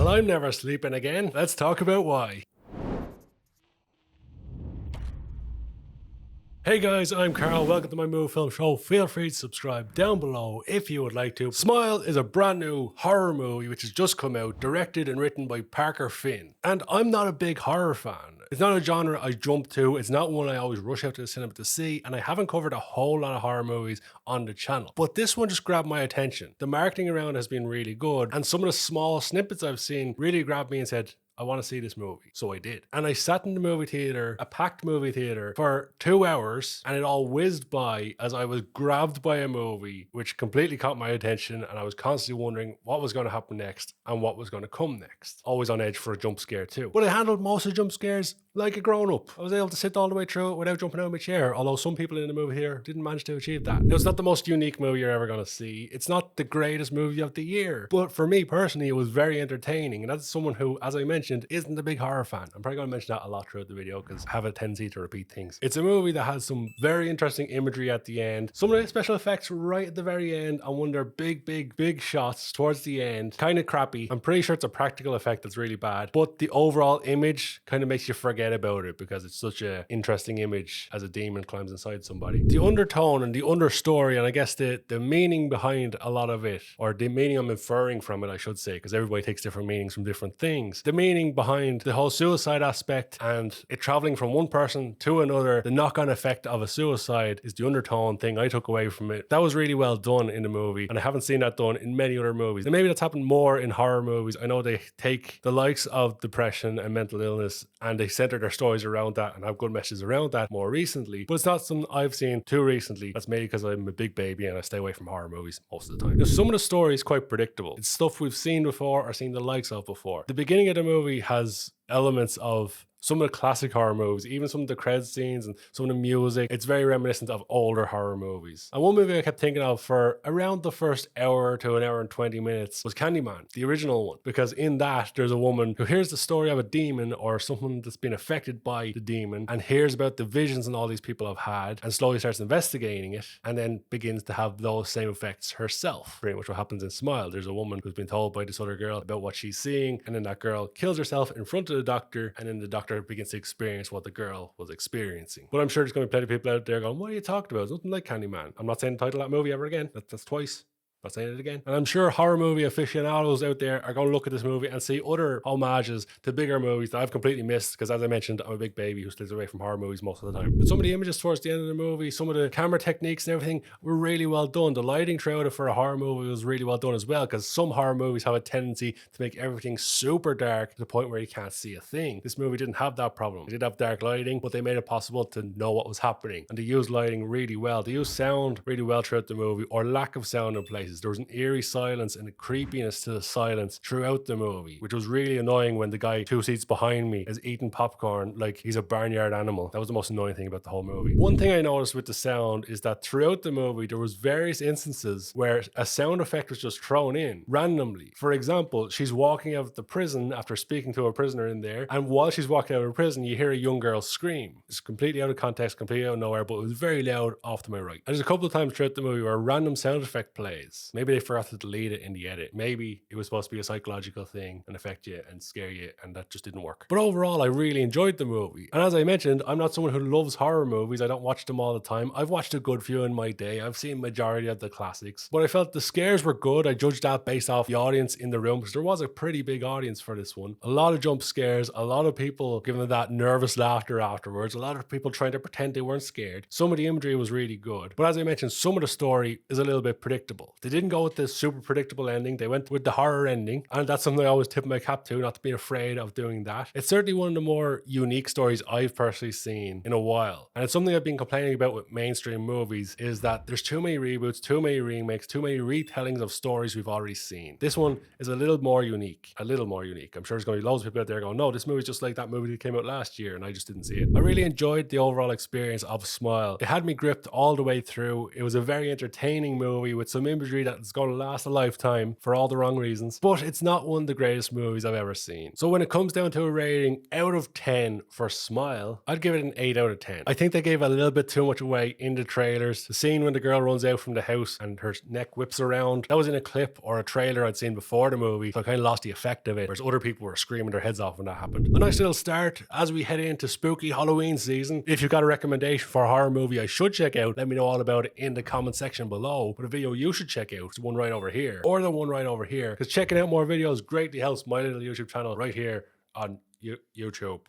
Well, I'm never sleeping again. Let's talk about why. Hey guys, I'm Carl. Welcome to my movie film show. Feel free to subscribe down below if you would like to. Smile is a brand new horror movie which has just come out, directed and written by Parker Finn. And I'm not a big horror fan. It's not a genre I jump to. It's not one I always rush out to the cinema to see. And I haven't covered a whole lot of horror movies on the channel. But this one just grabbed my attention. The marketing around has been really good. And some of the small snippets I've seen really grabbed me and said, I want to see this movie. So I did. And I sat in the movie theater, a packed movie theater, for 2 hours, and it all whizzed by as I was grabbed by a movie which completely caught my attention, and I was constantly wondering what was going to happen next and what was going to come next. Always on edge for a jump scare too. But I handled most of the jump scares like a grown-up. I was able to sit all the way through it without jumping out of my chair, although some people in the movie here didn't manage to achieve that. Now, it's not the most unique movie you're ever going to see. It's not the greatest movie of the year. But for me personally, it was very entertaining, and that's someone who, as I mentioned, isn't a big horror fan. I'm probably going to mention that a lot throughout the video because I have a tendency to repeat things. It's a movie that has some very interesting imagery at the end. Some of the special effects right at the very end, and one of their big shots towards the end, kind of crappy. I'm pretty sure it's a practical effect that's really bad, but the overall image kind of makes you forget about it because it's such an interesting image as a demon climbs inside somebody. The undertone and the understory, and I guess the meaning behind a lot of it, or the meaning I'm inferring from it, I should say, because everybody takes different meanings from different things. The meaning behind the whole suicide aspect and it traveling from one person to another, the knock-on effect of a suicide is the undertone thing I took away from it. That was really well done in the movie, and I haven't seen that done in many other movies. And maybe that's happened more in horror movies. I know they take the likes of depression and mental illness and they center their stories around that and have good messages around that more recently, but it's not something I've seen too recently. That's maybe because I'm a big baby and I stay away from horror movies most of the time. Now, some of the story is quite predictable. It's stuff we've seen before or seen the likes of before. The beginning of the movie has elements of some of the classic horror movies, even some of the credit scenes and some of the music. It's very reminiscent of older horror movies. And one movie I kept thinking of for around the first hour to an hour and 20 minutes was Candyman, the original one, because in that there's a woman who hears the story of a demon or someone that's been affected by the demon and hears about the visions and all these people have had and slowly starts investigating it and then begins to have those same effects herself. Pretty much what happens in Smile. There's a woman who's been told by this other girl about what she's seeing, and then that girl kills herself in front of the doctor, and then the doctor begins to experience what the girl was experiencing. But I'm sure there's going to be plenty of people out there going, what are you talking about? It's nothing like Candyman. I'm not saying the title of that movie ever again. That's twice. Not saying it again. And I'm sure horror movie aficionados out there are going to look at this movie and see other homages to bigger movies that I've completely missed because, as I mentioned, I'm a big baby who stays away from horror movies most of the time. But some of the images towards the end of the movie, some of the camera techniques and everything were really well done. The lighting throughout it for a horror movie was really well done as well, because some horror movies have a tendency to make everything super dark to the point where you can't see a thing. This movie didn't have that problem. It did have dark lighting, but they made it possible to know what was happening. And they used lighting really well. They used sound really well throughout the movie, or lack of sound in places. There was an eerie silence and a creepiness to the silence throughout the movie, which was really annoying when the guy 2 seats behind me is eating popcorn like he's a barnyard animal. That was the most annoying thing about the whole movie. One thing I noticed with the sound is that throughout the movie there was various instances where a sound effect was just thrown in randomly. For example, she's walking out of the prison after speaking to a prisoner in there, and while she's walking out of prison you hear a young girl scream. It's completely out of context, completely out of nowhere, but it was very loud off to my right. And there's a couple of times throughout the movie where a random sound effect plays. Maybe they forgot to delete it in the edit. Maybe it was supposed to be a psychological thing and affect you and scare you, and that just didn't work. But overall, I really enjoyed the movie. And as I mentioned, I'm not someone who loves horror movies. I don't watch them all the time. I've watched a good few in my day. I've seen majority of the classics, but I felt the scares were good. I judged that based off the audience in the room, because there was a pretty big audience for this one. A lot of jump scares, a lot of people giving that nervous laughter afterwards, a lot of people trying to pretend they weren't scared. Some of the imagery was really good, but as I mentioned, some of the story is a little bit predictable. They didn't go with this super predictable ending. They went with the horror ending, and that's something I always tip my cap to, not to be afraid of doing that. It's certainly one of the more unique stories I've personally seen in a while, and it's something I've been complaining about with mainstream movies, is that there's too many reboots, too many remakes, too many retellings of stories we've already seen. This one is a little more unique. I'm sure there's going to be loads of people out there going, no, this movie's just like that movie that came out last year and I just didn't see it. I really enjoyed the overall experience of Smile. It had me gripped all the way through. It was a very entertaining movie with some imagery imagery that's going to last a lifetime for all the wrong reasons, but it's not one of the greatest movies I've ever seen. So when it comes down to a rating out of 10 for Smile, I'd give it an 8 out of 10. I think they gave a little bit too much away in the trailers. The scene when the girl runs out from the house and her neck whips around, that was in a clip or a trailer I'd seen before the movie, so I kind of lost the effect of it, whereas other people were screaming their heads off when that happened. A nice little start as we head into spooky Halloween season. If you've got a recommendation for a horror movie I should check out, let me know all about it in the comment section below. But a video you should check out is the one right over here, or the one right over here, because checking out more videos greatly helps my little YouTube channel right here on YouTube.